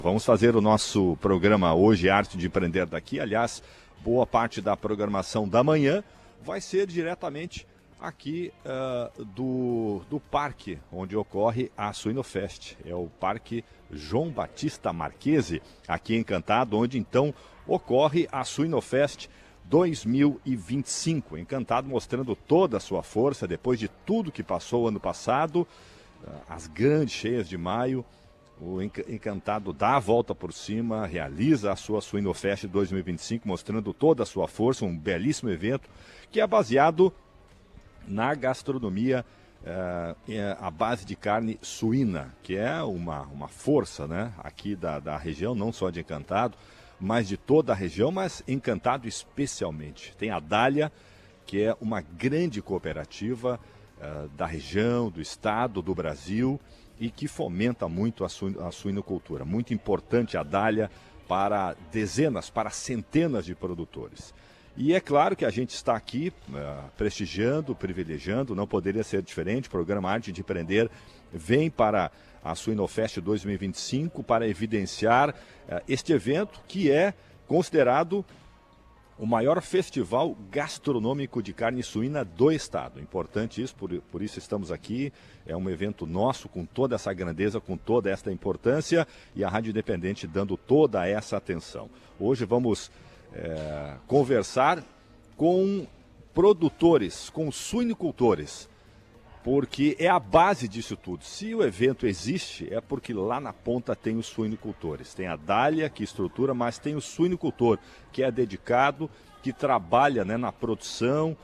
Vamos fazer o nosso programa hoje, Arte de Empreender daqui. Aliás, boa parte da programação da manhã vai ser diretamente aqui do parque onde ocorre a Suinofest. É o Parque João Batista Marquesi, aqui em Encantado, onde então ocorre a Suinofest 2025. Encantado mostrando toda a sua força depois de tudo que passou ano passado, as grandes cheias de maio. O Encantado dá a volta por cima, realiza a sua Suinofest 2025, mostrando toda a sua força, um belíssimo evento que é baseado na gastronomia à base de carne suína, que é uma força, né, aqui da região, não só de Encantado, mas de toda a região, mas Encantado especialmente. Tem a Dália, que é uma grande cooperativa da região, do estado, do Brasil, e que fomenta muito a suinocultura. Muito importante a Dália para dezenas, para centenas de produtores. E é claro que a gente está aqui prestigiando, privilegiando, não poderia ser diferente. O programa Arte de Empreender vem para a Suinofest 2025 para evidenciar este evento que é considerado o maior festival gastronômico de carne suína do estado. Importante isso, por isso estamos aqui. É um evento nosso com toda essa grandeza, com toda esta importância, e a Rádio Independente dando toda essa atenção. Hoje vamos conversar com produtores, com suinicultores, porque é a base disso tudo. Se o evento existe, é porque lá na ponta tem os suinicultores. Tem a Dália, que estrutura, mas tem o suinicultor, que é dedicado, que trabalha, né, na produção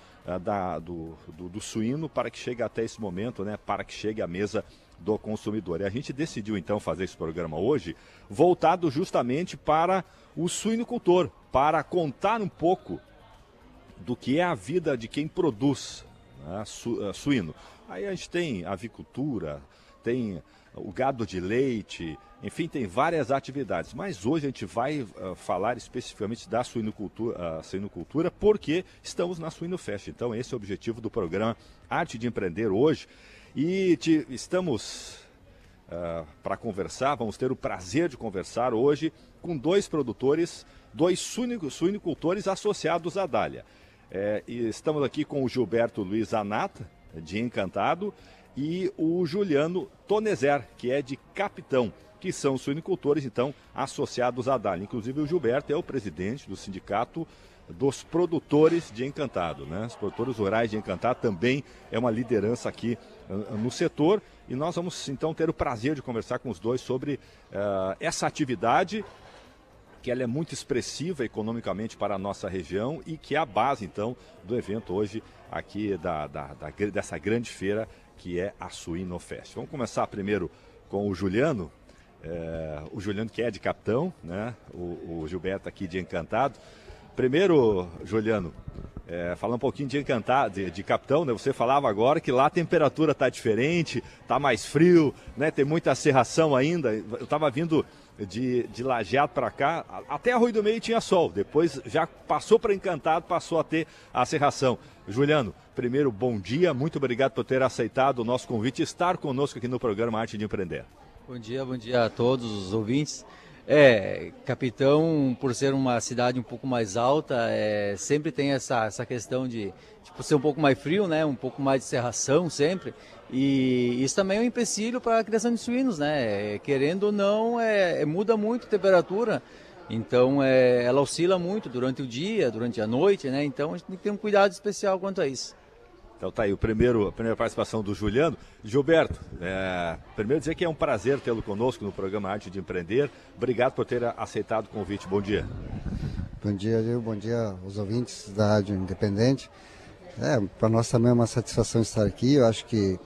do suíno para que chegue até esse momento, né, para que chegue à mesa do consumidor. E a gente decidiu, então, fazer esse programa hoje, voltado justamente para o suinicultor, para contar um pouco do que é a vida de quem produz, né, suíno. Aí a gente tem avicultura, tem o gado de leite, enfim, tem várias atividades. Mas hoje a gente vai falar especificamente da suinocultura, porque estamos na Suinofest. Então esse é o objetivo do programa Arte de Empreender hoje. E estamos para conversar, vamos ter o prazer de conversar hoje com dois produtores, dois suinicultores associados à Dália. E estamos aqui com o Gilberto Luiz Anata, de Encantado, e o Juliano Tonezer, que é de Capitão, que são suinicultores, então, associados à Dália. Inclusive o Gilberto é o presidente do sindicato dos produtores de Encantado, né? Os produtores rurais de Encantado também é uma liderança aqui no setor, e nós vamos então ter o prazer de conversar com os dois sobre essa atividade, que ela é muito expressiva economicamente para a nossa região e que é a base, então, do evento hoje aqui dessa grande feira que é a Suinofest. Vamos começar primeiro com o Juliano que é de Capitão, né? O Gilberto aqui de Encantado. Primeiro, Juliano, falar um pouquinho de Encantado, de Capitão, né? Você falava agora que lá a temperatura está diferente, está mais frio, né? Tem muita serração ainda. Eu estava vindo de Lajeado para cá, até Arroio do Meio tinha sol, depois já passou para Encantado, passou a ter a serração. Juliano, primeiro, bom dia, muito obrigado por ter aceitado o nosso convite e estar conosco aqui no programa Arte de Empreender. Bom dia a todos os ouvintes. Capitão, por ser uma cidade um pouco mais alta, sempre tem essa questão de ser um pouco mais frio, né? Um pouco mais de serração sempre. E isso também é um empecilho para a criação de suínos, né? Querendo ou não, muda muito a temperatura. Então, ela oscila muito durante o dia, durante a noite, né? Então, a gente tem que ter um cuidado especial quanto a isso. Então tá aí, a primeira participação do Juliano. Gilberto, primeiro dizer que é um prazer tê-lo conosco no programa Arte de Empreender. Obrigado por ter aceitado o convite. Bom dia. Bom dia, Gil. Bom dia aos ouvintes da Rádio Independente. Para nós também é uma satisfação estar aqui. Eu acho que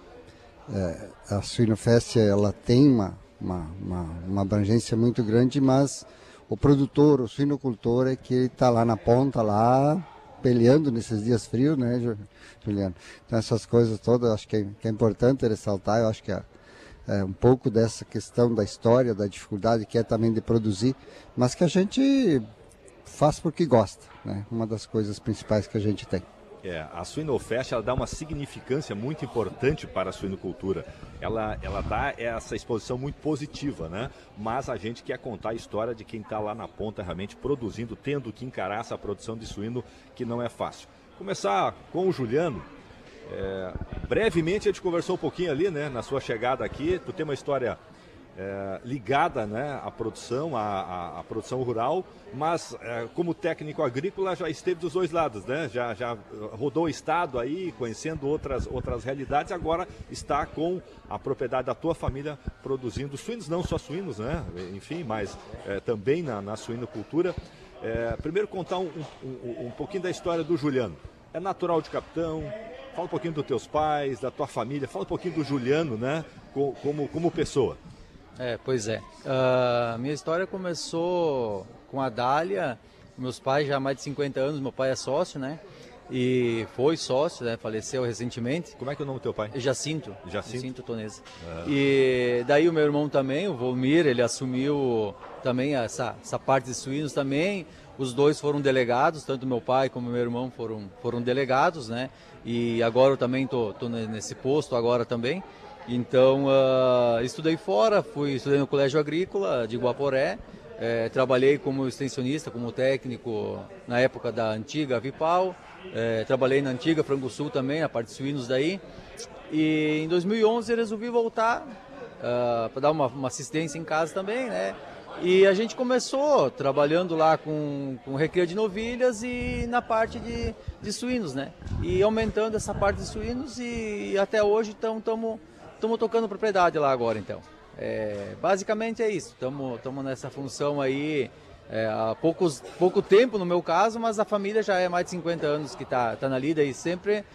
a Suinofest ela tem uma abrangência muito grande, mas o produtor, o suinocultor é que está lá na ponta, lá peleando nesses dias frios, né, Juliano? Então essas coisas todas, acho que é importante ressaltar. Eu acho que um pouco dessa questão da história, da dificuldade que é também de produzir, mas que a gente faz porque gosta, né? Uma das coisas principais que a gente tem. A Suinofest, ela dá uma significância muito importante para a suinocultura. Ela dá essa exposição muito positiva, né? Mas a gente quer contar a história de quem está lá na ponta realmente produzindo, tendo que encarar essa produção de suíno que não é fácil. Começar com o Juliano. Brevemente a gente conversou um pouquinho ali, né? Na sua chegada aqui, tu tem uma história ligada, né, à produção, à produção rural, mas como técnico agrícola já esteve dos dois lados, né? Já rodou o estado aí, conhecendo outras realidades, agora está com a propriedade da tua família produzindo suínos, não só suínos, né? Enfim, mas também na suinocultura. Primeiro contar um pouquinho da história do Juliano. É natural de Capitão, fala um pouquinho dos teus pais, da tua família, fala um pouquinho do Juliano, né, como pessoa. Pois é. Minha história começou com a Dália. Meus pais já há mais de 50 anos, meu pai é sócio, né? E foi sócio, né? Faleceu recentemente. Como é que é o nome do teu pai? Jacinto. Jacinto? Jacinto Tonese. E daí o meu irmão também, o Volmir, ele assumiu também essa parte de suínos também. Os dois foram delegados, tanto meu pai como meu irmão foram delegados, né? E agora eu também tô nesse posto agora também. Então, estudei fora, estudei no Colégio Agrícola de Guaporé, trabalhei como extensionista, como técnico na época da antiga Vipal, trabalhei na antiga Frango Sul também, na parte de suínos daí, e em 2011 resolvi voltar para dar uma assistência em casa também, né? E a gente começou trabalhando lá com recria de novilhas e na parte de suínos, né? E aumentando essa parte de suínos e até hoje estamos tocando propriedade lá agora, então. Basicamente é isso. Estamos nessa função aí há pouco tempo, no meu caso, mas a família já é mais de 50 anos que tá na lida e sempre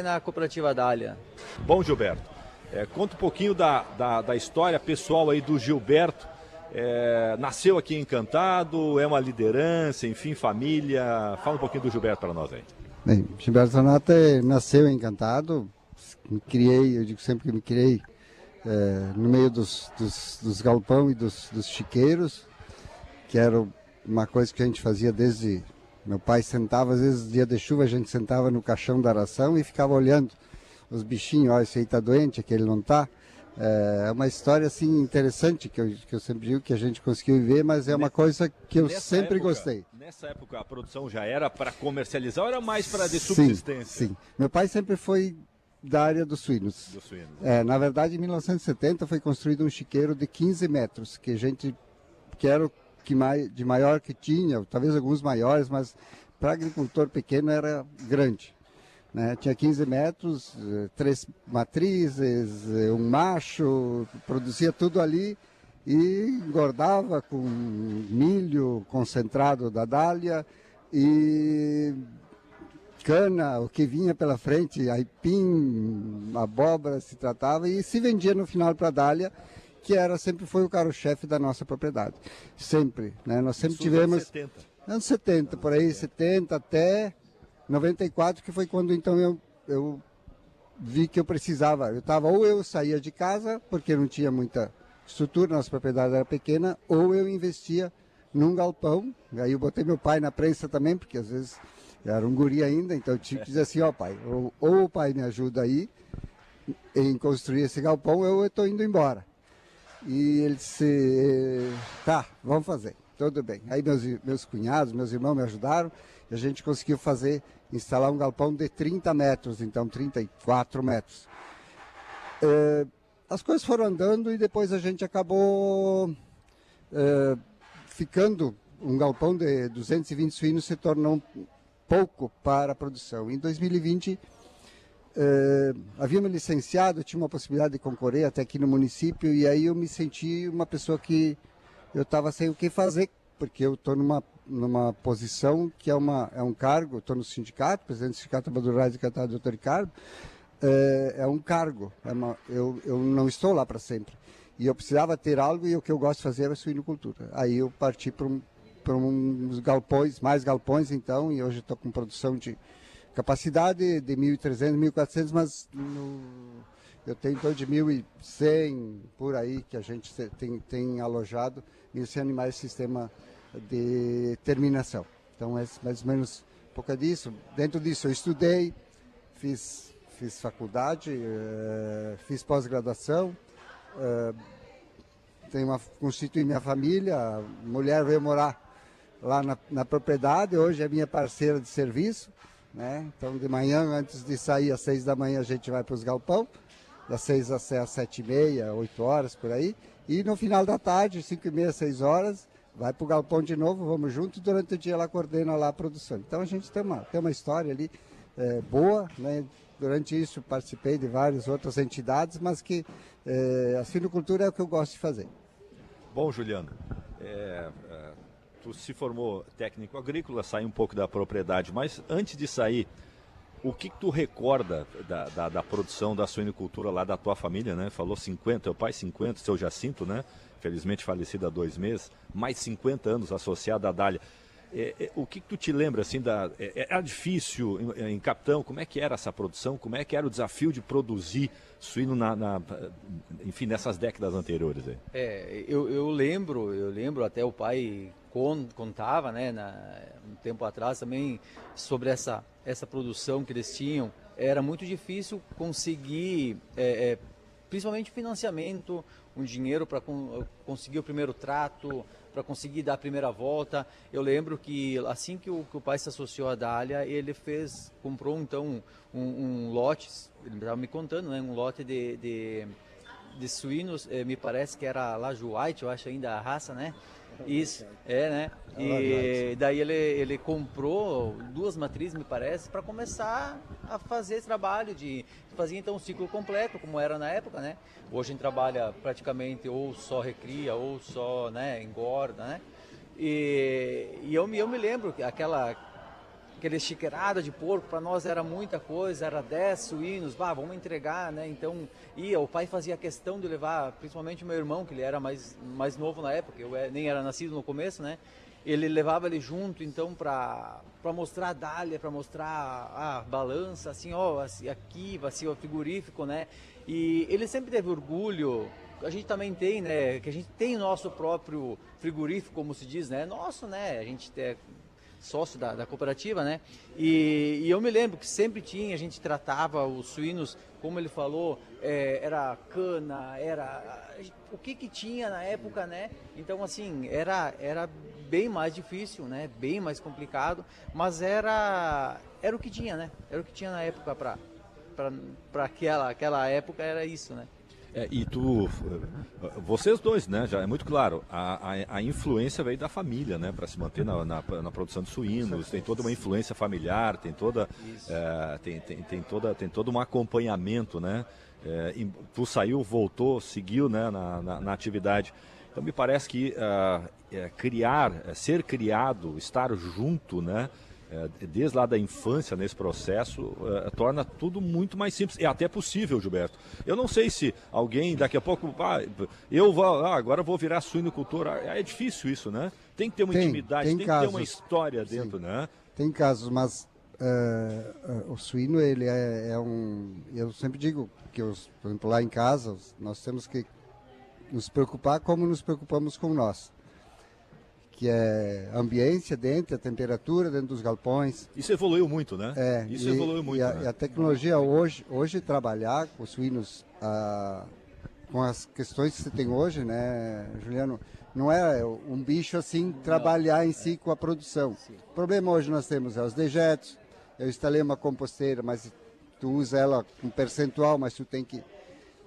na cooperativa Dália. Bom, Gilberto, conta um pouquinho da história pessoal aí do Gilberto. Nasceu aqui em Encantado, é uma liderança, enfim, família. Fala um pouquinho do Gilberto para nós aí. Bem, Gilberto Zanata nasceu em Encantado. Eu digo sempre que me criei no meio dos galpão e dos chiqueiros, que era uma coisa que a gente fazia desde... Meu pai sentava, às vezes, dia de chuva, a gente sentava no caixão da ração e ficava olhando os bichinhos, ó, esse aí tá doente, aquele não tá. É uma história assim interessante que eu sempre digo que a gente conseguiu viver, mas é uma coisa que eu sempre gostei. Nessa época a produção já era para comercializar ou era mais para de subsistência? Sim. Meu pai sempre foi da área dos suínos. Na verdade, em 1970 foi construído um chiqueiro de 15 metros, que era o de maior que tinha, talvez alguns maiores, mas para agricultor pequeno era grande. Né? Tinha 15 metros, 3 matrizes, um macho, produzia tudo ali e engordava com milho concentrado da Dália e cana, o que vinha pela frente, aipim, abóbora se tratava e se vendia no final para a Dália, que sempre foi o carro-chefe da nossa propriedade. Sempre, né? Nós sempre tivemos... Anos 70, por aí, 70 até 94, que foi quando então eu vi que eu precisava. Ou eu saía de casa, porque não tinha muita estrutura, nossa propriedade era pequena, ou eu investia num galpão. Aí eu botei meu pai na prensa também, porque às vezes eu era um guri ainda, então eu tinha que dizer assim, ó pai, ou o pai me ajuda aí em construir esse galpão, ou eu estou indo embora. E ele disse, tá, vamos fazer, tudo bem. Aí meus cunhados, meus irmãos me ajudaram, e a gente conseguiu instalar um galpão de 30 metros, então 34 metros. As coisas foram andando e depois a gente acabou ficando, um galpão de 220 suínos se tornou pouco para a produção. Em 2020, havia me licenciado, tinha uma possibilidade de concorrer até aqui no município, e aí eu me senti uma pessoa que eu estava sem o que fazer, porque eu estou numa posição que é um cargo, estou no sindicato, presidente do Sindicato Trabalhador Rurais de Encantado, doutor Ricardo, é um cargo, eu não estou lá para sempre. E eu precisava ter algo, e o que eu gosto de fazer é a suinocultura. Aí eu parti para uns galpões, mais galpões então, e hoje estou com produção de capacidade de 1.300, 1.400, mas eu tenho em torno de 1.100 por aí que a gente tem alojado, 1.100 animais de sistema de terminação. Então é mais ou menos pouco disso. Dentro disso eu estudei, fiz faculdade, fiz pós-graduação, constituí minha família, a mulher veio morar lá na propriedade, hoje é minha parceira de serviço, né? Então de manhã, antes de sair às 6 da manhã, a gente vai para os galpão, das 6 às 7h30, 8 horas por aí, e no final da tarde, 5h30, 6 horas, vai para o galpão de novo, vamos juntos, e durante o dia ela coordena lá a produção. Então a gente tem uma história ali boa, né? Durante isso participei de várias outras entidades, mas que a suinocultura é o que eu gosto de fazer. Bom, Juliano, tu se formou técnico agrícola, saiu um pouco da propriedade, mas antes de sair, o que tu recorda da produção da suinocultura lá da tua família, né? Falou 50, teu pai 50, seu Jacinto, né? Felizmente falecido há 2 meses, mais 50 anos associado à Dália. O que tu te lembra, assim, era difícil em Capitão? Como é que era essa produção? Como é que era o desafio de produzir suíno enfim, nessas décadas anteriores? Aí? Eu lembro até o pai contava, né, um tempo atrás também, sobre essa produção que eles tinham. Era muito difícil conseguir, principalmente financiamento, um dinheiro para conseguir o primeiro trato, para conseguir dar a primeira volta. Eu lembro que assim que o pai se associou à Dália, ele comprou então um lote, ele estava me contando, né, um lote de suínos, me parece que era Lajo White, eu acho ainda a raça, né? Isso, né? E daí ele comprou 2 matrizes, me parece, para começar a fazer esse trabalho de fazer então um ciclo completo, como era na época, né? Hoje a gente trabalha praticamente ou só recria ou só, né, engorda, né? E eu me lembro que aquela chiqueirada de porco, para nós era muita coisa, era 10 suínos, vamos entregar, né? Então, o pai fazia questão de levar, principalmente o meu irmão, que ele era mais novo na época, eu nem era nascido no começo, né? Ele levava ele junto, então, para mostrar a dália, para mostrar a balança, assim, assim, aqui, assim, o frigorífico, né? E ele sempre teve orgulho. A gente também tem, né? Que a gente tem o nosso próprio frigorífico, como se diz, né? Nosso, né? A gente tem sócio da cooperativa, né? E eu me lembro que sempre a gente tratava os suínos, como ele falou, era cana, era o que tinha na época, né? Então, assim, era bem mais difícil, né? Bem mais complicado, mas era o que tinha, né? Era o que tinha na época para aquela época, era isso, né? E vocês dois, né, já é muito claro, a influência veio da família, né, para se manter na produção de suínos, tem toda uma influência familiar, tem todo um acompanhamento, né, tu saiu, voltou, seguiu, né, na atividade. Então me parece que ser criado, estar junto, né, desde lá da infância nesse processo, torna tudo muito mais simples. É até possível, Gilberto. Eu não sei se alguém daqui a pouco, agora vou virar suinocultor. É difícil isso, né? Tem que ter uma intimidade, tem que ter uma história dentro, sim, né? Tem casos, mas o suíno, ele eu sempre digo que, por exemplo, lá em casa, nós temos que nos preocupar como nos preocupamos com nós. Que é a ambiência dentro, a temperatura dentro dos galpões. Isso evoluiu muito, né? Isso evoluiu muito. E a tecnologia hoje trabalhar com os suínos, com as questões que você tem hoje, né, Juliano, não é um bicho assim trabalhar em si com a produção. Sim. O problema hoje nós temos os dejetos. Eu instalei uma composteira, mas tu usa ela com percentual, mas tu tem que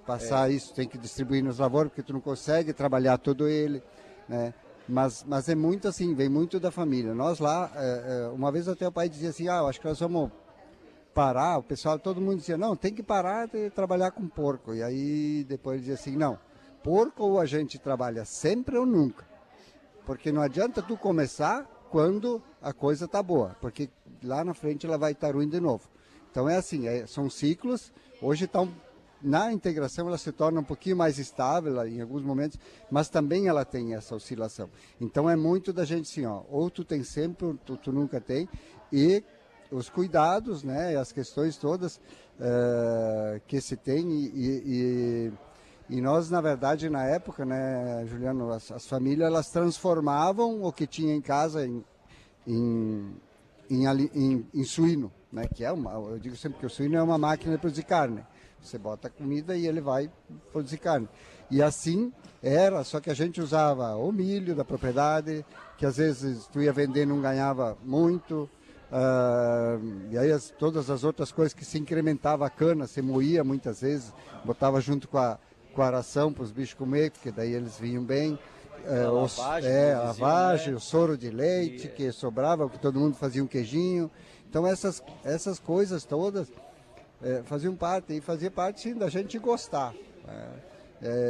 passar isso, tem que distribuir nos lavouras, porque tu não consegue trabalhar todo ele, né? Mas é muito assim, vem muito da família. Nós lá, uma vez até o pai dizia assim, eu acho que nós vamos parar, o pessoal, todo mundo dizia, não, tem que parar de trabalhar com porco. E aí depois ele dizia assim, não, porco ou a gente trabalha sempre ou nunca. Porque não adianta tu começar quando a coisa está boa, porque lá na frente ela vai estar ruim de novo. Então é assim, são ciclos, hoje na integração ela se torna um pouquinho mais estável em alguns momentos, mas também ela tem essa oscilação. Então é muito da gente assim, ou tu tem sempre, ou tu nunca tem, e os cuidados, né, as questões todas que se tem, e nós, na verdade, na época, né, Juliano, as famílias, elas transformavam o que tinha em casa em em suíno, né? Que eu digo sempre que o suíno é uma máquina de produzir carne. Você bota comida e ele vai produzir carne. E assim era, só que a gente usava o milho da propriedade, que às vezes tu ia vender e não ganhava muito, e aí todas as outras coisas que se incrementava a cana, se moía muitas vezes, botava junto com a ração para os bichos comer, porque daí eles vinham bem. A lavagem, né? O soro de leite que sobrava, que todo mundo fazia um queijinho. Então essas coisas todas faziam parte, e fazia parte sim da gente gostar.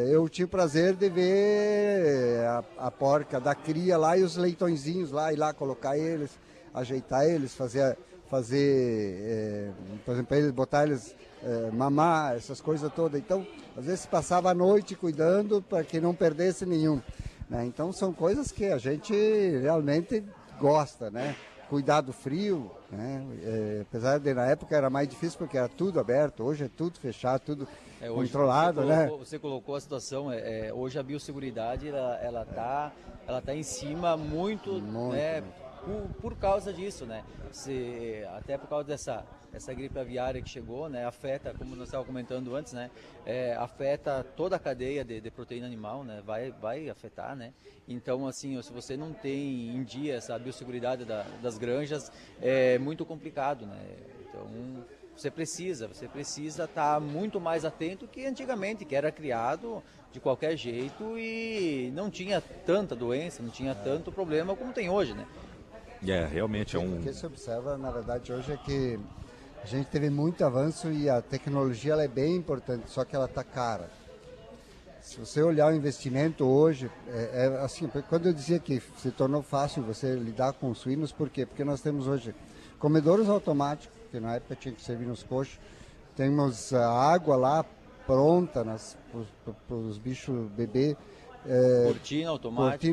Eu tinha o prazer de ver a porca da cria lá e os leitõezinhos lá, ir lá colocar eles, ajeitar eles, fazer por exemplo, eles, botar eles mamar, essas coisas todas. Então, às vezes passava a noite cuidando para que não perdesse nenhum. Né? Então, são coisas que a gente realmente gosta, né? Cuidar do frio, né? Apesar de na época era mais difícil porque era tudo aberto, hoje é tudo fechado, tudo controlado, né? Você colocou a situação, hoje a biosseguridade ela tá em cima muito. Né? Por causa disso, né? Até por causa dessa gripe aviária que chegou, né? Afeta, como nós estávamos comentando antes, né? Afeta toda a cadeia de proteína animal, né? Vai afetar, né? Então, assim, se você não tem em dia essa biosseguridade das granjas, é muito complicado, né? Então, você precisa estar muito mais atento que antigamente, que era criado de qualquer jeito e não tinha tanta doença, não tinha tanto problema como tem hoje, né? Realmente O que se observa, na verdade, hoje é que a gente teve muito avanço e a tecnologia ela é bem importante, só que ela está cara. Se você olhar o investimento hoje, assim, quando eu dizia que se tornou fácil você lidar com os suínos, por quê? Porque nós temos hoje comedouros automáticos, que na época tinha que servir nos coxos, temos a água lá pronta para os bichos beber, Cortina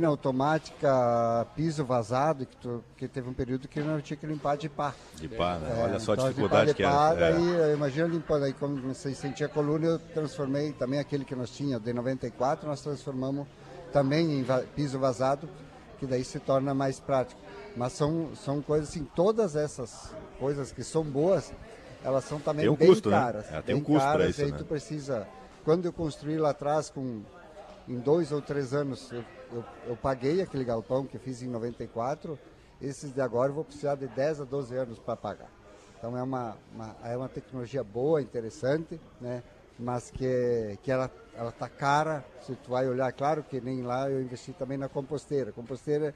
automática, piso vazado, que teve um período que não tinha que limpar de pá. Né? Olha só então, a dificuldade que era. Daí, imagina limpando, aí quando você sentia a coluna, eu transformei também aquele que nós tínhamos, de 94, nós transformamos também em piso vazado, que daí se torna mais prático. Mas são coisas assim, todas essas coisas que são boas, elas são também bem custo, caras. Né? Tem um custo para isso, aí né? tu precisa, quando eu construí lá atrás em 2 ou 3 anos eu paguei aquele galpão que fiz em 94, esses de agora eu vou precisar de 10 a 12 anos para pagar. Então é uma tecnologia boa, interessante, né? Mas que ela está cara, se tu vai olhar, claro que nem lá eu investi também na composteira. A composteira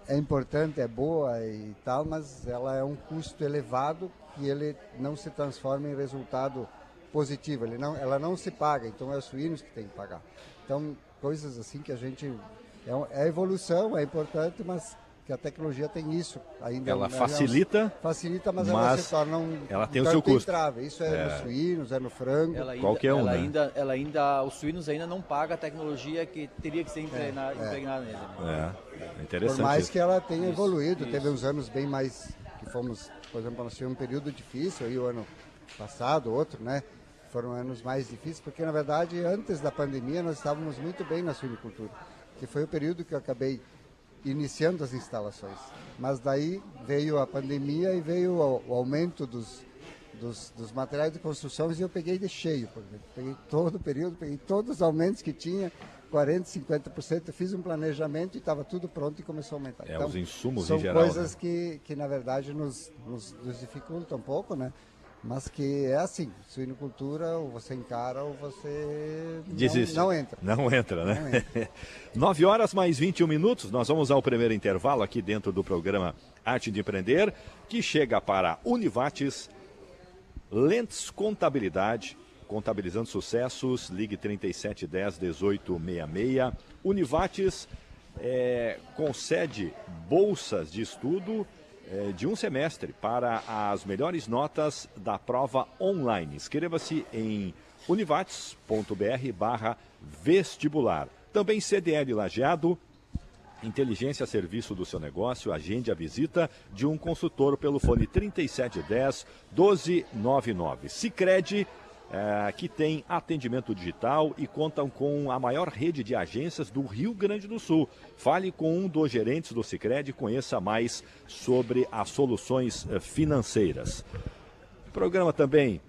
é importante, é boa e tal, mas ela é um custo elevado que ele não se transforma em resultado positivo, ela não se paga, então é os suínos que tem que pagar. Então, coisas assim que a gente... É evolução, é importante, mas que a tecnologia tem isso. Ainda ela facilita, mas ela se torna ela tem o seu custo. Entrave. Isso nos suínos, é no frango. Os suínos ainda não pagam a tecnologia que teria que ser impregnada nele. É interessante. Por mais que ela tenha evoluído, teve uns anos bem mais... que fomos, por exemplo, nós tivemos um período difícil, aí o ano passado, outro, né? Foram anos mais difíceis, porque na verdade antes da pandemia nós estávamos muito bem na suinicultura, que foi o período que eu acabei iniciando as instalações. Mas daí veio a pandemia e veio o aumento dos materiais de construção e eu peguei de cheio, peguei todo o período, peguei todos os aumentos que tinha, 40%, 50%, fiz um planejamento e estava tudo pronto e começou a aumentar. Então, os insumos em geral. São coisas, né? que na verdade nos dificultam um pouco, né? Mas que é assim, suinocultura, ou você encara ou você desiste. Não entra. Não entra, né? 9 horas mais 21 minutos, nós vamos ao primeiro intervalo aqui dentro do programa Arte de Empreender, que chega para Univates, Lentes Contabilidade, contabilizando sucessos, ligue 3710-1866. Univates concede bolsas de estudo de um semestre para as melhores notas da prova online. Inscreva-se em univates.br/vestibular. Também CDL Lajeado, inteligência a serviço do seu negócio. Agende a visita de um consultor pelo fone 3710-1299. Sicredi, que tem atendimento digital e contam com a maior rede de agências do Rio Grande do Sul. Fale com um dos gerentes do Sicredi e conheça mais sobre as soluções financeiras. Programa também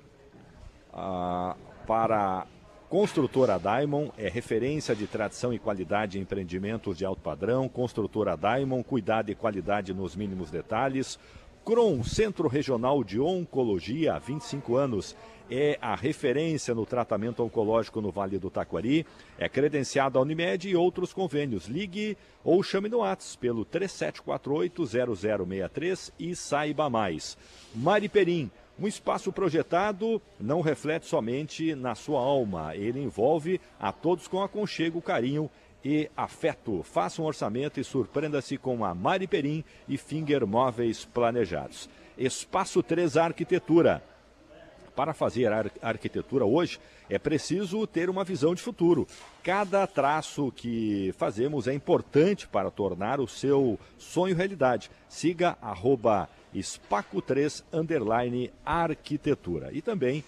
para Construtora Diamond, é referência de tradição e qualidade em empreendimentos de alto padrão. Construtora Diamond, cuidado e qualidade nos mínimos detalhes. CRON, Centro Regional de Oncologia, há 25 anos, é a referência no tratamento oncológico no Vale do Taquari. É credenciado à Unimed e outros convênios. Ligue ou chame no WhatsApp pelo 3748-0063 e saiba mais. Mari Perim, um espaço projetado não reflete somente na sua alma. Ele envolve a todos com aconchego, carinho e afeto. Faça um orçamento e surpreenda-se com a Mari Perim e Finger Móveis Planejados. Espaço 3 Arquitetura. Para fazer a arquitetura hoje, é preciso ter uma visão de futuro. Cada traço que fazemos é importante para tornar o seu sonho realidade. Siga @Spaco3_arquitetura. E também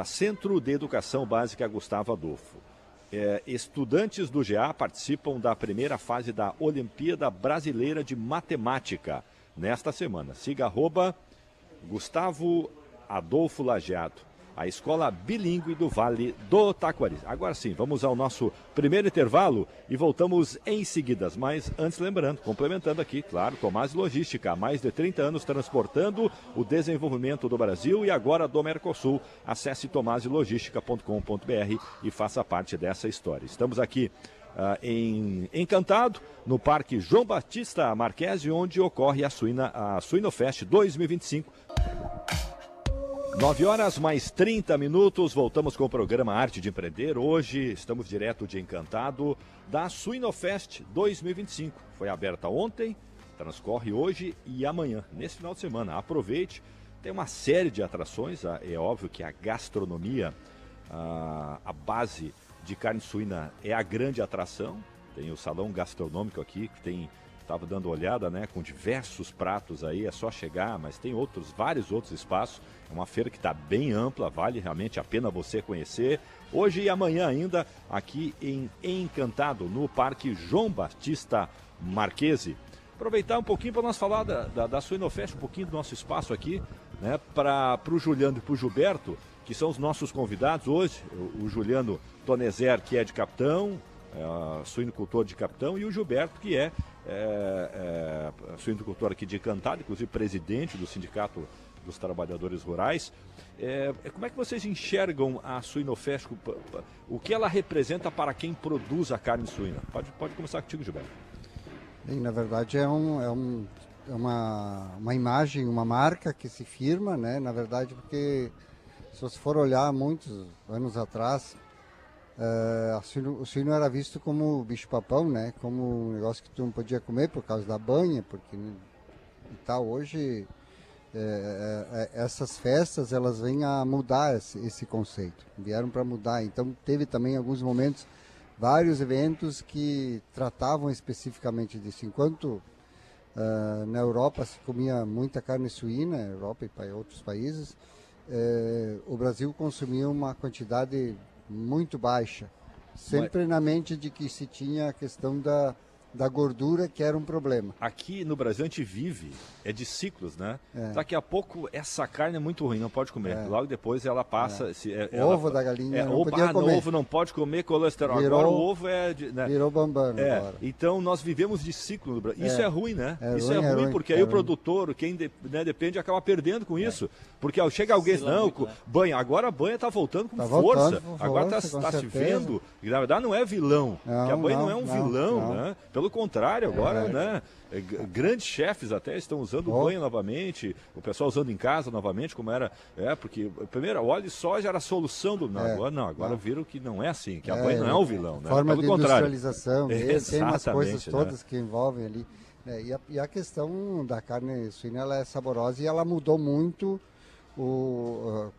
Centro de Educação Básica Gustavo Adolfo. Estudantes do GA participam da primeira fase da Olimpíada Brasileira de Matemática nesta semana. Siga Gustavo Adolfo Lajeado, a escola bilíngue do Vale do Taquari. Agora sim, vamos ao nosso primeiro intervalo e voltamos em seguida. Mas antes, lembrando, complementando aqui, claro, Tomás Logística, há mais de 30 anos transportando o desenvolvimento do Brasil e agora do Mercosul. Acesse tomaslogística.com.br e faça parte dessa história. Estamos aqui em Encantado, no Parque João Batista Marquesi, onde ocorre a Suinofest 2025. 9h mais 30, voltamos com o programa Arte de Empreender. Hoje estamos direto de Encantado da Suinofest 2025. Foi aberta ontem, transcorre hoje e amanhã, nesse final de semana. Aproveite, tem uma série de atrações. É óbvio que a gastronomia, a base de carne suína é a grande atração. Tem o salão gastronômico aqui, que tem... Estava dando olhada, né, com diversos pratos aí, é só chegar, mas tem vários outros espaços. É uma feira que está bem ampla, vale realmente a pena você conhecer. Hoje e amanhã ainda, aqui em Encantado, no Parque João Batista Marquesi. Aproveitar um pouquinho para nós falar da Suinofest, um pouquinho do nosso espaço aqui, né, para o Juliano e para o Gilberto, que são os nossos convidados hoje. O Juliano Tonezer, que é de Capitão, suinocultor de Capitão, e o Gilberto, que é suinocultor aqui de Encantado, inclusive presidente do Sindicato dos Trabalhadores Rurais. Como é que vocês enxergam a Suinofest, o que ela representa para quem produz a carne suína? Pode começar contigo, Gilberto. Bem, na verdade é uma imagem, uma marca que se firma, né? Na verdade, porque se você for olhar muitos anos atrás, o suíno era visto como bicho-papão, né? Como um negócio que tu não podia comer por causa da banha, porque e tal. Hoje essas festas elas vêm a mudar esse conceito, vieram para mudar. Então teve também alguns momentos, vários eventos que tratavam especificamente disso. Enquanto na Europa se comia muita carne suína, Europa e outros países, o Brasil consumia uma quantidade muito baixa, sempre na mente de que se tinha a questão da gordura, que era um problema. Aqui no Brasil a gente vive, de ciclos, né? Daqui a pouco essa carne é muito ruim, não pode comer. Logo depois ela passa... Ovo da galinha não podia comer. Ovo não pode comer, colesterol. Agora o ovo virou bambam agora. Então nós vivemos de ciclo no Brasil. Isso é ruim, né? Isso ruim, é ruim, porque aí o produtor, quem depende, acaba perdendo com isso. Porque chega alguém, banha, agora a banha está voltando com força. Agora está se vendo. E, na verdade não é vilão, porque a banha não é um vilão, né? Pelo contrário, agora, né? Grandes chefes até estão usando o banho novamente, o pessoal usando em casa novamente, como era. Porque primeiro o óleo de soja era a solução do. Agora viram que não é assim, que a banha não é um vilão, né? Forma Pelo de industrialização, tem umas coisas né? todas que envolvem ali. E a questão da carne suína, ela é saborosa e ela mudou muito.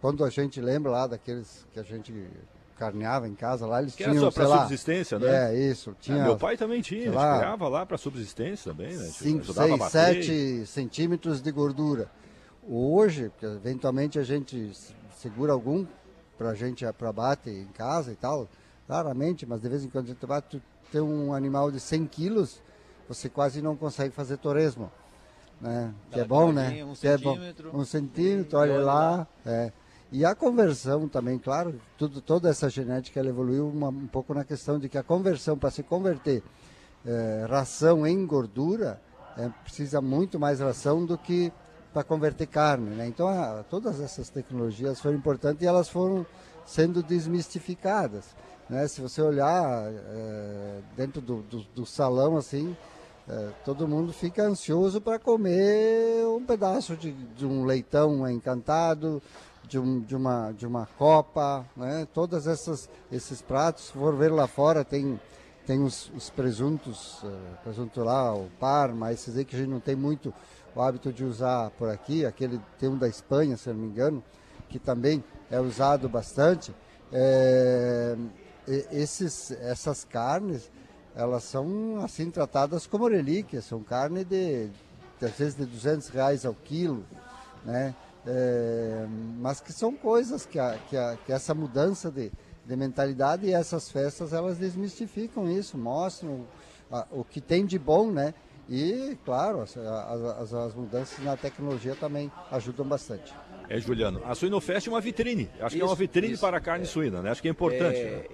Quando a gente lembra lá daqueles que a gente carneava em casa lá, eles tinham, para subsistência, né? Isso. Tinha, meu pai também tinha, a gente criava lá para subsistência também, né? 5, 6, 7 centímetros de gordura. Hoje, porque eventualmente a gente segura algum para a gente para abate em casa e tal, raramente, mas de vez em quando a gente abate, tem um animal de 100 quilos, você quase não consegue fazer toresmo, né? Que é bom, né? Um Que é bom. centímetro. 1 centímetro, olha lá. E a conversão também, claro, toda essa genética ela evoluiu um pouco na questão de que a conversão, para se converter ração em gordura, precisa muito mais ração do que para converter carne, né? Então, todas essas tecnologias foram importantes e elas foram sendo desmistificadas, né? Se você olhar dentro do salão, assim, todo mundo fica ansioso para comer um pedaço de um leitão encantado, de uma copa, né? Todos esses pratos, se for ver lá fora, tem os presuntos, presunto lá, o Parma, esses aí que a gente não tem muito o hábito de usar por aqui, tem um da Espanha, se eu não me engano, que também é usado bastante. Essas carnes, elas são assim tratadas como relíquias, são carne às vezes de R$ 200 ao quilo, né? Mas que são coisas que essa mudança de mentalidade e essas festas, elas desmistificam isso, mostram o que tem de bom, né? E, claro, as mudanças na tecnologia também ajudam bastante. Juliano, a Suinofest é uma vitrine. Acho que é uma vitrine para a carne suína, né? Acho que é importante. Né?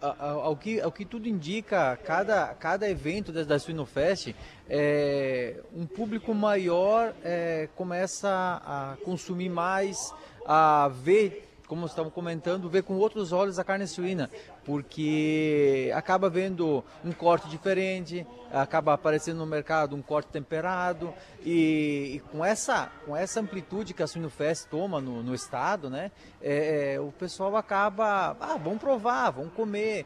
Ao que tudo indica, cada evento da Suinofest, um público maior começa a consumir mais, a ver, como estamos comentando, ver com outros olhos a carne suína, porque acaba vendo um corte diferente, acaba aparecendo no mercado um corte temperado, e com essa amplitude que a Suinofest toma no estado, né, o pessoal acaba, vamos provar, vamos comer.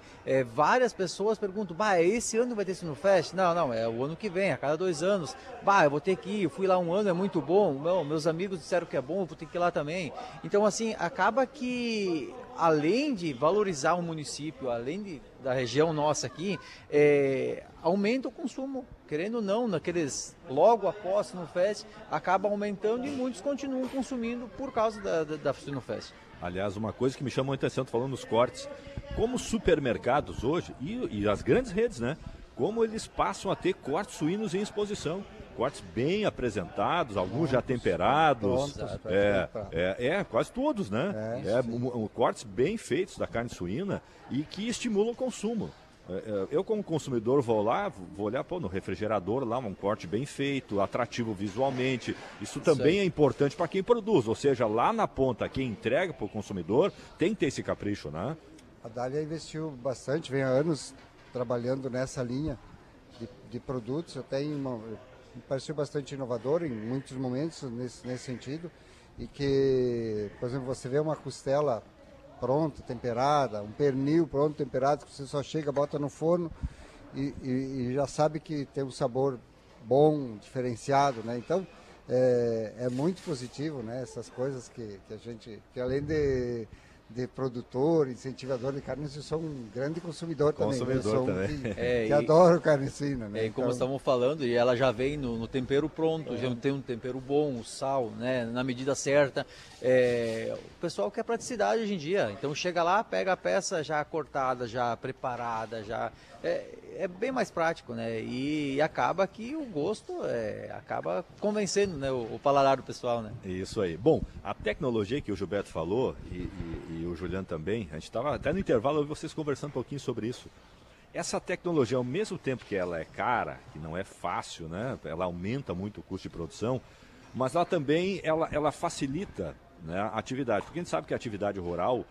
Várias pessoas perguntam, esse ano vai ter Suinofest? Não, é o ano que vem, a cada 2 anos. Eu vou ter que ir, eu fui lá um ano, é muito bom, meus amigos disseram que é bom, eu vou ter que ir lá também. Então, assim, acaba que, além de valorizar o município, além da região nossa aqui, aumenta o consumo, querendo ou não, logo após a Suinofest, acaba aumentando e muitos continuam consumindo por causa da Suinofest. Aliás, uma coisa que me chamou a atenção, falando nos cortes, como os supermercados hoje, e as grandes redes, né? Como eles passam a ter cortes suínos em exposição. Cortes bem apresentados, alguns já temperados. Quase todos, né? Cortes bem feitos da carne suína e que estimulam o consumo. Eu, como consumidor, vou olhar no refrigerador lá, um corte bem feito, atrativo visualmente. Isso também é importante para quem produz, ou seja, lá na ponta, quem entrega para o consumidor tem que ter esse capricho, né? A Dália investiu bastante, vem há anos trabalhando nessa linha de produtos. Me pareceu bastante inovador em muitos momentos nesse sentido, e que, por exemplo, você vê uma costela pronta, temperada, um pernil pronto, temperado, que você só chega, bota no forno e já sabe que tem um sabor bom, diferenciado, né? Então, é muito positivo, né? Essas coisas que a gente, que além de produtor, incentivador de carne, eu sou um grande consumidor também. Que adoro carne suína, né? Como estamos falando, e ela já vem no tempero pronto, já tem um tempero bom, o sal, né, na medida certa. O pessoal quer praticidade hoje em dia, então chega lá, pega a peça já cortada, já preparada, já é bem mais prático, né? E acaba que o gosto acaba convencendo, né, o paladar do pessoal, né? Isso aí. Bom, a tecnologia que o Gilberto falou e o Juliano também, a gente estava até no intervalo, eu vi vocês conversando um pouquinho sobre isso. Essa tecnologia, ao mesmo tempo que ela é cara, que não é fácil, né? Ela aumenta muito o custo de produção, mas ela também ela facilita, né, a atividade. Porque a gente sabe que a atividade rural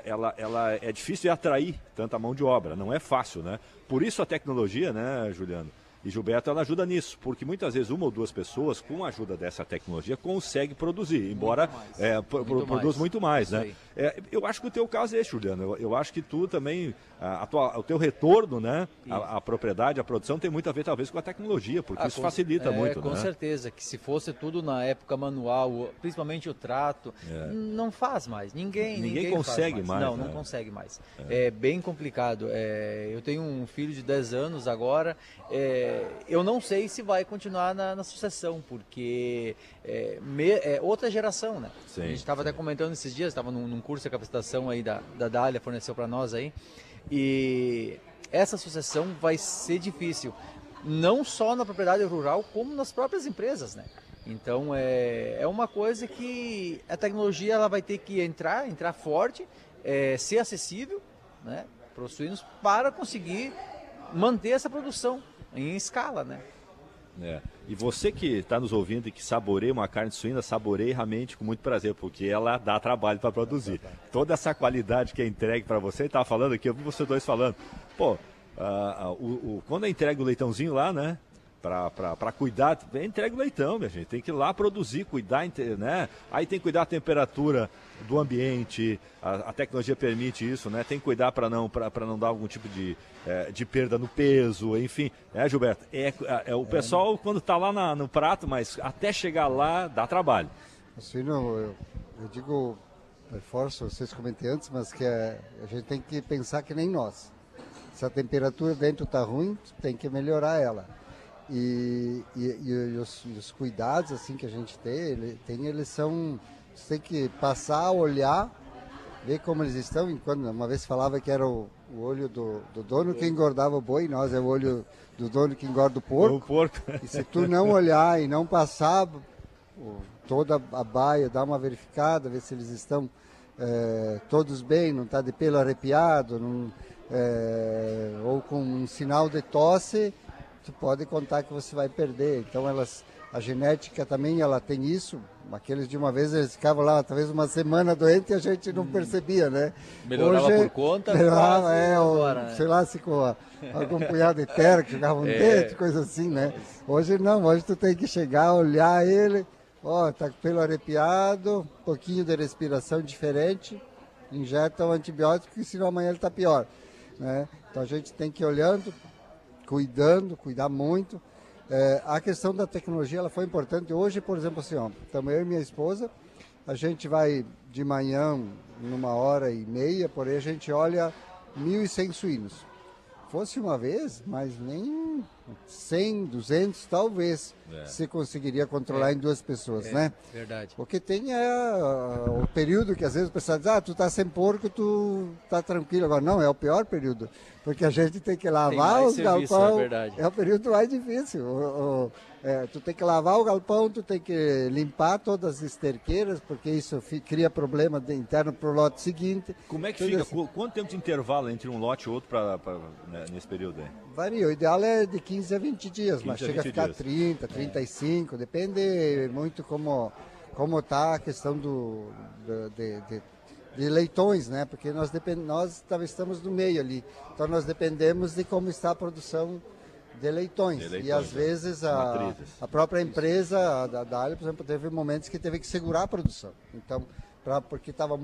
ela é difícil de atrair tanta mão de obra, não é fácil, né? Por isso a tecnologia, né, Juliano e Gilberto, ela ajuda nisso, porque muitas vezes uma ou duas pessoas, com a ajuda dessa tecnologia, conseguem produzir, embora produz muito mais, né? Eu acho que o teu caso é esse, Juliano. Eu acho que tu também, o teu retorno, né, a propriedade, a produção, tem muito a ver talvez com a tecnologia, porque isso facilita muito, com né? certeza, que se fosse tudo na época manual, principalmente o trato, não faz mais, ninguém consegue mais. Não, não consegue mais. É bem complicado. Eu tenho um filho de 10 anos agora, eu não sei se vai continuar na sucessão, porque é outra geração, né? Sim, a gente estava até comentando esses dias, estava num curso de capacitação aí da Dália, forneceu para nós aí, e essa sucessão vai ser difícil, não só na propriedade rural, como nas próprias empresas, né? Então é uma coisa que a tecnologia ela vai ter que entrar forte, ser acessível, né, para os suínos, para conseguir manter essa produção em escala, né? E você que está nos ouvindo e que saboreia uma carne suína, saboreie realmente com muito prazer, porque ela dá trabalho para produzir. Toda essa qualidade que é entregue para você, estava falando aqui, eu vi vocês dois falando, pô, quando é entregue o leitãozinho lá, né? Para cuidar, entrega o leitão, minha gente. Tem que ir lá produzir, cuidar, né? Aí tem que cuidar da temperatura do ambiente, a tecnologia permite isso, né? Tem que cuidar para não dar algum tipo de perda no peso, enfim. Gilberto? O pessoal, quando está lá no prato, mas até chegar lá, dá trabalho. O suíno, eu digo, reforço, vocês comentei antes, mas que a gente tem que pensar que nem nós. Se a temperatura dentro está ruim, tem que melhorar ela. E os cuidados assim que a gente tem, eles são, você tem que passar a olhar, ver como eles estão. Enquanto uma vez falava que era o olho do dono que engordava o boi, nós é o olho do dono que engorda o porco. E se tu não olhar e não passar toda a baia, dar uma verificada, ver se eles estão todos bem, não está de pelo arrepiado, ou com um sinal de tosse, tu pode contar que você vai perder. Então a genética também ela tem isso. Aqueles de uma vez eles ficavam lá talvez uma semana doente e a gente não percebia, né? Melhorava hoje, por conta, melhorava, agora, né? sei lá, se com algum punhado de terra que jogava um dente, coisa assim, né? Hoje não, hoje tu tem que chegar, olhar ele, tá com pelo arrepiado, um pouquinho de respiração diferente, injeta o antibiótico, senão amanhã ele está pior, né? Então a gente tem que ir olhando, cuidar muito. A questão da tecnologia ela foi importante. Hoje, por exemplo, assim, estamos eu e minha esposa, a gente vai de manhã, numa hora e meia, porém a gente olha 1.100 suínos. Fosse uma vez, mas nem 100, 200, talvez, se conseguiria controlar em 2 pessoas, né? Verdade. O que tem o período que às vezes o pessoal diz, tu tá sem porco, tu tá tranquilo. Agora, não, é o pior período, porque a gente tem que lavar os galpão, é o período mais difícil. Tu tem que lavar o galpão, tu tem que limpar todas as esterqueiras, porque isso cria problema interno para o lote seguinte. Como é que fica? Assim. Quanto tempo de intervalo entre um lote e outro nesse período aí? Varia, o ideal é de 15 a 20 dias, mas chega a ficar dias. 30, 35, depende muito como está a questão de leitões, né? Porque nós estamos no meio ali, então nós dependemos de como está a produção de leitões. E às vezes a própria empresa da Dália, por exemplo, teve momentos que teve que segurar a produção. Então, porque estava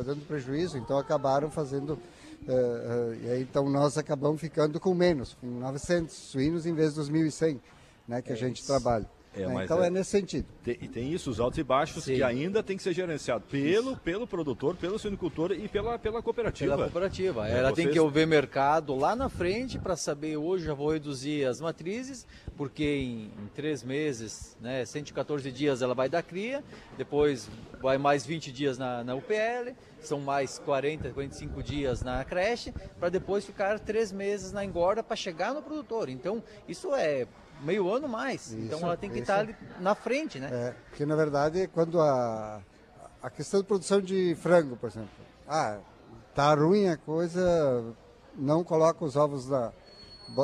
dando prejuízo, então acabaram fazendo. E aí, então nós acabamos ficando com menos, com 900 suínos em vez dos 1.100, né, que a gente trabalha. Então é nesse sentido. Tem isso, os altos e baixos, que ainda tem que ser gerenciado pelo produtor, pelo suinicultor e pela cooperativa. Pela cooperativa. Ela tem que ver mercado lá na frente para saber, hoje já vou reduzir as matrizes, porque em 3 meses, né, 114 dias ela vai dar cria, depois vai mais 20 dias na UPL, são mais 40, 45 dias na creche, para depois ficar 3 meses na engorda para chegar no produtor. Então, isso é meio ano mais, então ela tem que estar ali na frente, né? Porque na verdade, quando a questão de produção de frango, por exemplo, tá ruim a coisa, não coloca os ovos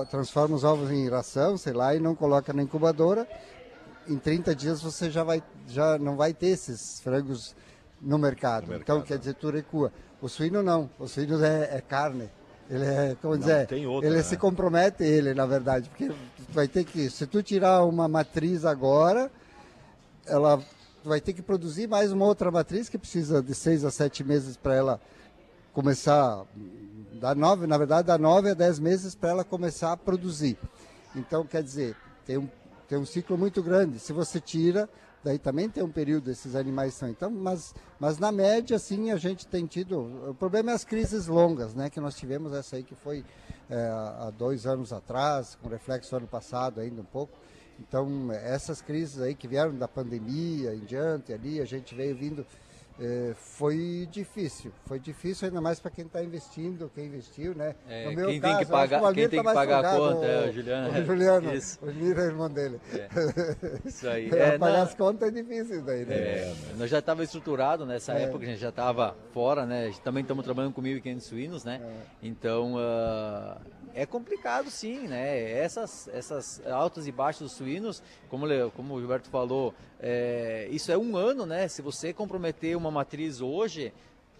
transforma os ovos em ração, sei lá, e não coloca na incubadora, em 30 dias você já não vai ter esses frangos no mercado. Então, quer dizer, tu recua. O suíno não, o suíno é carne. Ele se compromete, na verdade, porque tu vai ter que, se tu tirar uma matriz agora, tu vai ter que produzir mais uma outra matriz que precisa de 6 a 7 meses para ela começar, dá 9 a 10 meses para ela começar a produzir. Então, quer dizer, tem um ciclo muito grande. Se você tira, daí também tem um período, esses animais são. Então, mas na média, sim, a gente tem tido. O problema é as crises longas, né? Que nós tivemos essa aí que foi há 2 anos atrás, com reflexo ano passado ainda um pouco. Então, essas crises aí que vieram da pandemia em diante, ali a gente veio vindo, foi difícil ainda mais para quem está investindo, quem investiu, né? É, no meu quem caso, tem que pagar, quem tem que pagar a conta é o Juliano. O Juliano, Isso. o Mira é irmão dele. Isso aí. Pagar as contas é difícil daí, né? Nós já estava estruturado nessa época, a gente já estava fora, né? Também estamos trabalhando com 1.500 suínos, né? Então, é complicado sim, né? Essas altas e baixas dos suínos, como o Gilberto falou, isso é um ano, né? Se você comprometer uma matriz hoje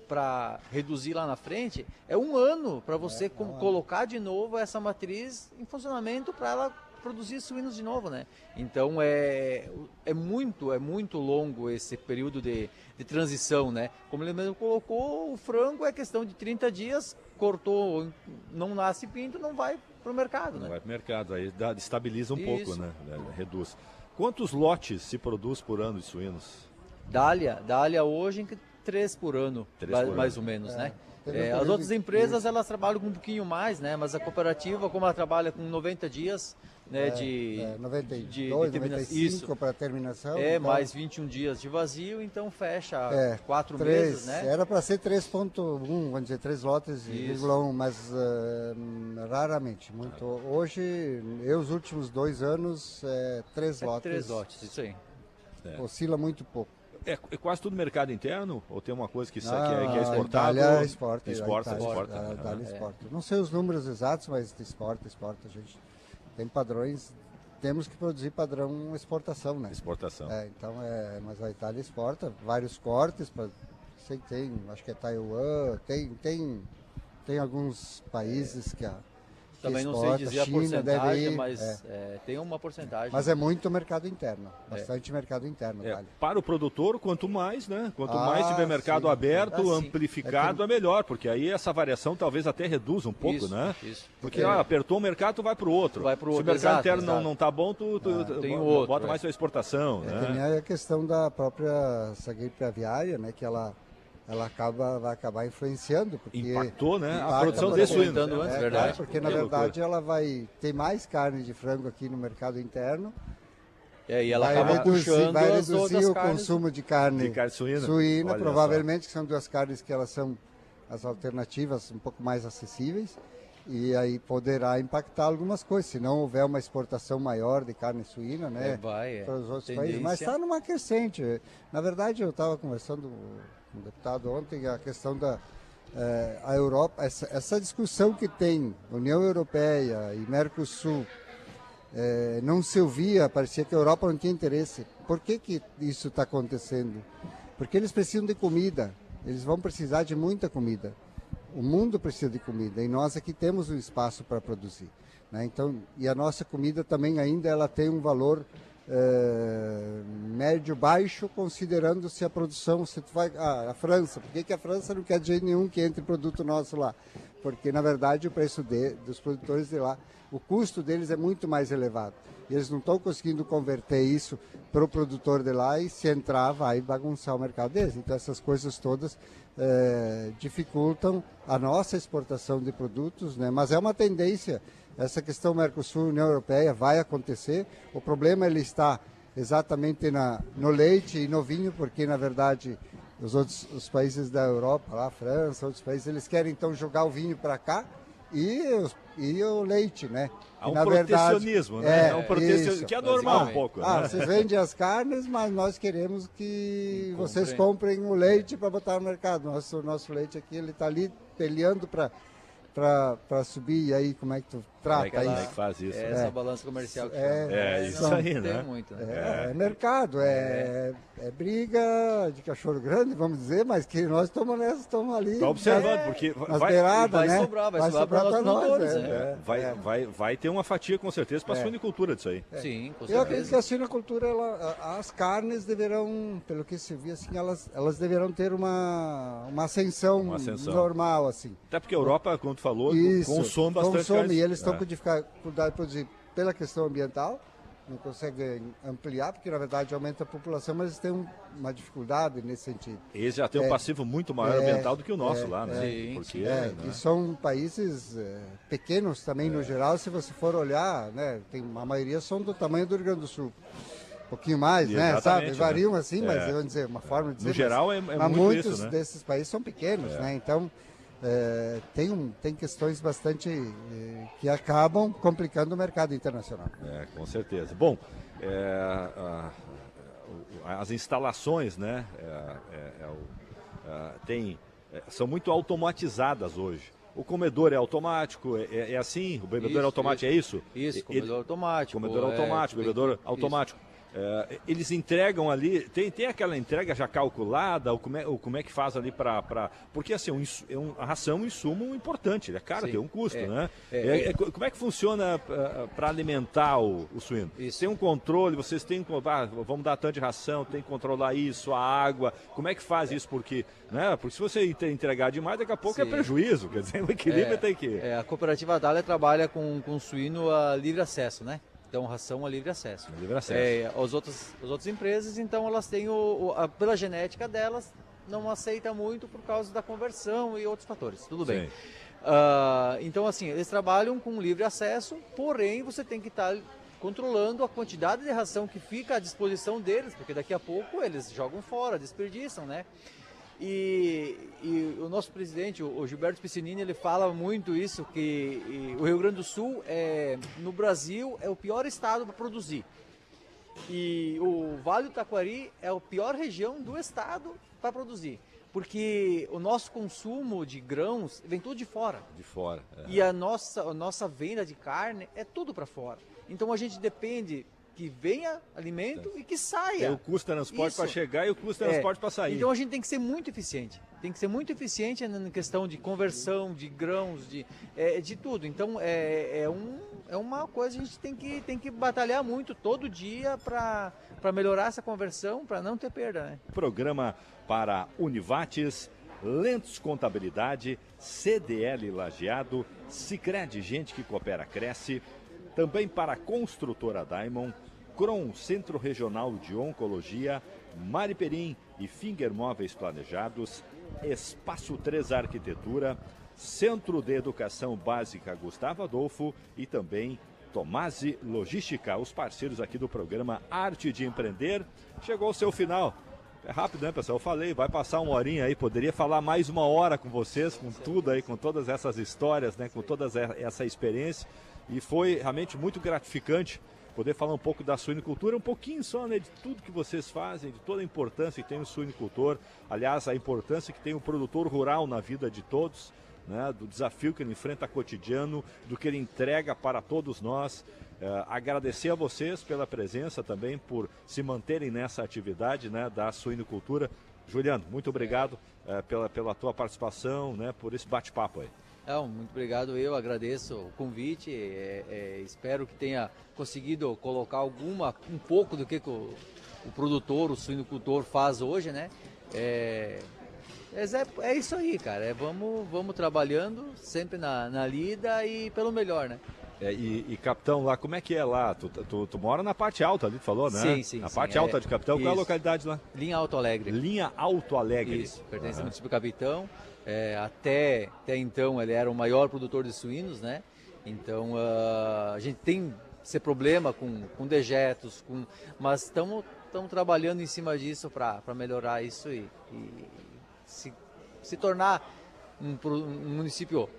para reduzir lá na frente, é um ano para você colocar de novo essa matriz em funcionamento para ela produzir suínos de novo, né? Então é muito longo esse período de transição, né? Como ele mesmo colocou, o frango é questão de 30 dias, cortou, não nasce pinto, não vai para o mercado, né? Não vai para o mercado, aí estabiliza um Isso. pouco, né? Reduz. Quantos lotes se produz por ano de suínos? Dália hoje 3 por ano, mais ou menos, né? As outras empresas elas trabalham com um pouquinho mais, né? Mas a cooperativa, como ela trabalha com 90 dias, né? 92, 95 para terminação. Então, então, mais 21 dias de vazio, então fecha 4 3, meses, né? Era para ser 3.1, vamos dizer, 3 lotes, 1,1, mas raramente. Muito. Hoje, os últimos 2 anos, 3 lotes. 3 lotes, isso aí. Oscila muito pouco. É quase tudo mercado interno? Ou tem uma coisa que é exportado? Itália exporta. Exporta. Não sei os números exatos, mas exporta. A gente tem padrões, temos que produzir padrão exportação, né? Exportação. Então, mas a Itália exporta vários cortes, sei que tem, acho que é Taiwan, tem alguns países que também exporta, não sei dizer China, a porcentagem, ir, mas tem uma porcentagem. Mas é muito mercado interno, bastante mercado interno. Para o produtor, quanto mais, né? Quanto mais tiver mercado aberto, amplificado, é melhor, porque aí essa variação talvez até reduza um pouco, né? Isso. Porque apertou o mercado, tu vai para o outro. Se o mercado interno não está bom, tu bota mais sua exportação. Né? Tem a questão da própria essa gripe aviária, né? Que ela vai acabar influenciando. Porque impactou, né? A produção de suínos. Verdade. Porque, na verdade, ela vai ter mais carne de frango aqui no mercado interno. E ela acaba puxando vai as reduzir outras o carnes. consumo de carne suína provavelmente, que são 2 carnes que elas são as alternativas um pouco mais acessíveis. E aí poderá impactar algumas coisas, se não houver uma exportação maior de carne suína, né? Para os outros países. Mas está numa crescente. Na verdade, eu estava conversando com o deputado ontem, a questão da a Europa, essa discussão que tem União Europeia e Mercosul, não se ouvia, parecia que a Europa não tinha interesse. Por que isso está acontecendo? Porque eles precisam de comida, eles vão precisar de muita comida. O mundo precisa de comida e nós aqui temos um espaço para produzir, né? Então, e a nossa comida também ainda ela tem um valor médio-baixo, considerando-se a produção. Se tu vai a França, por que a França não quer de jeito nenhum que entre produto nosso lá? Porque, na verdade, o preço dos produtores de lá, o custo deles é muito mais elevado. E eles não estão conseguindo converter isso para o produtor de lá e se entrar, vai bagunçar o mercado deles. Então, essas coisas todas dificultam a nossa exportação de produtos, né? Mas é uma tendência. Essa questão Mercosul-União Europeia vai acontecer. O problema ele está exatamente no leite e no vinho, porque, na verdade, os países da Europa, lá, a França, outros países, eles querem então jogar o vinho para cá e o leite, né? Há um protecionismo, né? É um protecionismo que é normal um pouco. Né? Vocês vendem as carnes, mas nós queremos que vocês comprem o leite para botar no mercado. Nosso leite aqui, ele está ali peleando para subir, e aí como é que tu trata isso? Como é que faz isso? Essa balança comercial que isso aí, né? Muito, né? É mercado, é briga de cachorro grande, vamos dizer, mas que nós estamos nessa, estamos ali. Está observando, porque vai né? sobrar para nós. Né? Vai ter uma fatia com certeza para a suinicultura disso aí. Sim, com certeza. Eu acredito que a suinicultura, as carnes deverão, pelo que se viu, assim, elas deverão ter uma ascensão normal, assim. Até porque a Europa, como tu falou, consome bastante carne. E eles estão com dificuldade de produzir pela questão ambiental, não conseguem ampliar, porque na verdade aumenta a população, mas eles têm uma dificuldade nesse sentido. Eles já têm um passivo muito maior ambiental do que o nosso lá, né? Porque, né? E são países pequenos também no geral, se você for olhar, né? A maioria são do tamanho do Rio Grande do Sul. Um pouquinho mais, né? Sabe? Variam assim, mas vamos dizer, uma forma de dizer. No geral mas muito muitos isso, né? desses países são pequenos, né? Então tem questões bastante que acabam complicando o mercado internacional. Com certeza. Bom, as instalações, né, são muito automatizadas hoje. O comedor é automático, é assim? O bebedouro é automático, é isso? Isso, comedor automático. Comedor automático, bebedouro automático. Eles entregam ali, tem aquela entrega já calculada, ou como é que faz ali para... Porque assim, a ração é um insumo importante, é caro, tem um custo, né? Como é que funciona para alimentar o suíno? Isso. Tem um controle, vocês têm, vamos dar tanto de ração, tem que controlar isso, a água, como é que faz isso? Porque se você entregar demais, daqui a pouco é prejuízo, quer dizer, o equilíbrio tem que... A cooperativa Dália trabalha com suíno a livre acesso, né? Então, ração a livre acesso. Livre acesso. As outras empresas, então, elas têm, pela genética delas, não aceita muito por causa da conversão e outros fatores. Tudo bem. Então, assim, eles trabalham com livre acesso, porém, você tem que estar controlando a quantidade de ração que fica à disposição deles, porque daqui a pouco eles jogam fora, desperdiçam, né? E o nosso presidente, o Gilberto Piscinini, ele fala muito isso, que o Rio Grande do Sul, no Brasil, é o pior estado para produzir. E o Vale do Taquari é a pior região do estado para produzir. Porque o nosso consumo de grãos vem tudo de fora. De fora. E a nossa venda de carne é tudo para fora. Então a gente depende que venha alimento e que saia. Tem o custo de transporte para chegar e o custo de transporte para sair. Então a gente tem que ser muito eficiente. Tem que ser muito eficiente na questão de conversão, de grãos, de tudo. Então é uma coisa que a gente tem que batalhar muito todo dia para melhorar essa conversão, para não ter perda, né? Programa para Univates, Lentos Contabilidade, CDL Lajeado, Sicredi, gente que coopera cresce. Também para a Construtora Diamond, Cron, Centro Regional de Oncologia, Mari Perim e Finger Móveis Planejados, Espaço 3 Arquitetura, Centro de Educação Básica Gustavo Adolfo e também Tomasi Logística, os parceiros aqui do programa Arte de Empreender. Chegou o seu final. É rápido, né, pessoal? Eu falei, vai passar uma horinha aí, poderia falar mais uma hora com vocês, com tudo aí, com todas essas histórias, né, com toda essa experiência. E foi realmente muito gratificante poder falar um pouco da suinicultura, um pouquinho só, né, de tudo que vocês fazem, de toda a importância que tem o suinicultor, aliás, a importância que tem o produtor rural na vida de todos, né, do desafio que ele enfrenta cotidiano, do que ele entrega para todos nós. Agradecer a vocês pela presença também, por se manterem nessa atividade, né, da suinicultura. Juliano, muito obrigado pela tua participação, né, por esse bate-papo aí. Muito obrigado, eu agradeço o convite, espero que tenha conseguido colocar um pouco do que o produtor, o suinocultor faz hoje, né? É isso aí, cara, vamos trabalhando sempre na lida e pelo melhor, né? E capitão, lá, como é que é lá? Tu mora na parte alta ali, tu falou, né? Sim. Na parte alta de Capitão, qual é a localidade lá? Linha Alto Alegre. Linha Alto Alegre. Isso, pertence ao município Capitão. Até então ele era o maior produtor de suínos, né? Então a gente tem esse problema com dejetos, mas estamos trabalhando em cima disso para melhorar isso e se tornar um município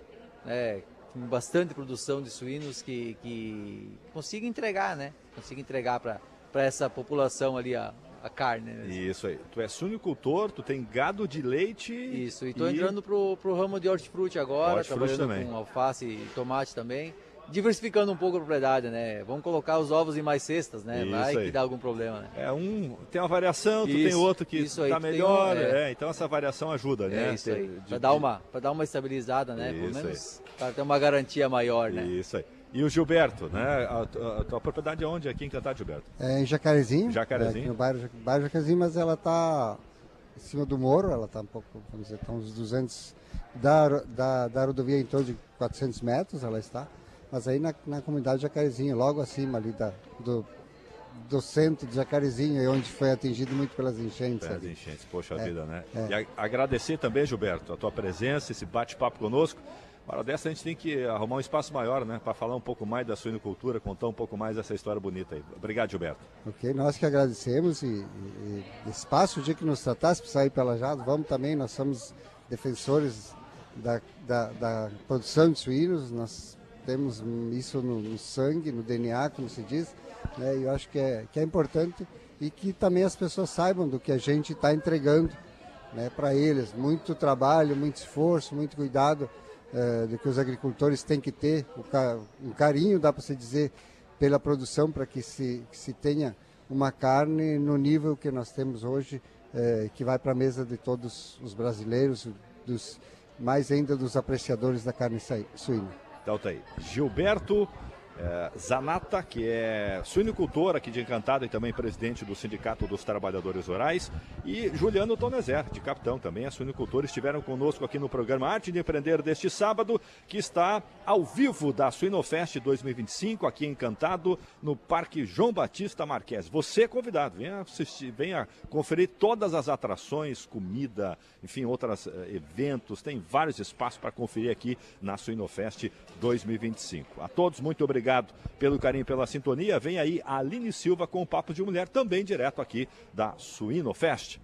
com bastante produção de suínos que consiga entregar, né? Consiga entregar para essa população ali a carne. Né? Isso aí. Tu é suinicultor, tu tem gado de leite. Isso, e estou entrando pro ramo de hortifruti agora, trabalhando também. com alface e tomate também. Diversificando um pouco a propriedade, né? Vamos colocar os ovos em mais cestas, né? Isso Vai aí. que dá algum problema, né? Tem uma variação, tu tem outro que está melhor, então essa variação ajuda, né? É isso aí, para dar uma estabilizada, né? Pelo menos para ter uma garantia maior, né? Isso aí. E o Gilberto, né? A tua propriedade é onde? Aqui em Cantado, Gilberto? É em Jacarezinho. Jacarezinho. Aqui no bairro Jacarezinho, mas ela está em cima do morro, ela está um pouco, vamos dizer, está uns 200 da rodovia, em torno de 400 metros ela está. Mas aí na comunidade Jacarezinho, logo acima ali do centro de Jacarezinho, onde foi atingido muito pelas enchentes. Pelas enchentes, poxa vida, né? É. E agradecer também, Gilberto, a tua presença, esse bate-papo conosco. Para dessa a gente tem que arrumar um espaço maior, né? Para falar um pouco mais da suinocultura, contar um pouco mais dessa história bonita aí. Obrigado, Gilberto. Ok, nós que agradecemos e espaço, o dia que nos tratasse, para sair pela Jado, vamos também, nós somos defensores da produção de suínos, nós temos isso no sangue, no DNA, como se diz, né? E eu acho que é importante e que também as pessoas saibam do que a gente está entregando, né, para eles. Muito trabalho, muito esforço, muito cuidado de que os agricultores têm que ter, um carinho, dá para se dizer, pela produção, para que se tenha uma carne no nível que nós temos hoje, que vai para a mesa de todos os brasileiros, mais ainda dos apreciadores da carne suína. Então tá aí, Gilberto Zanata, que é suinocultor aqui de Encantado e também presidente do Sindicato dos Trabalhadores Rurais, e Juliano Tonezer, de Capitão, também é suinocultor, estiveram conosco aqui no programa Arte de Empreender deste sábado, que está ao vivo da Suinofest 2025, aqui em Encantado, no Parque João Batista Marques. Você é convidado, venha assistir, venha conferir todas as atrações, comida, enfim, outros eventos, tem vários espaços para conferir aqui na Suinofest 2025. A todos, muito obrigado pelo carinho, pela sintonia. Vem aí a Aline Silva com o Papo de Mulher, também direto aqui da Suinofest.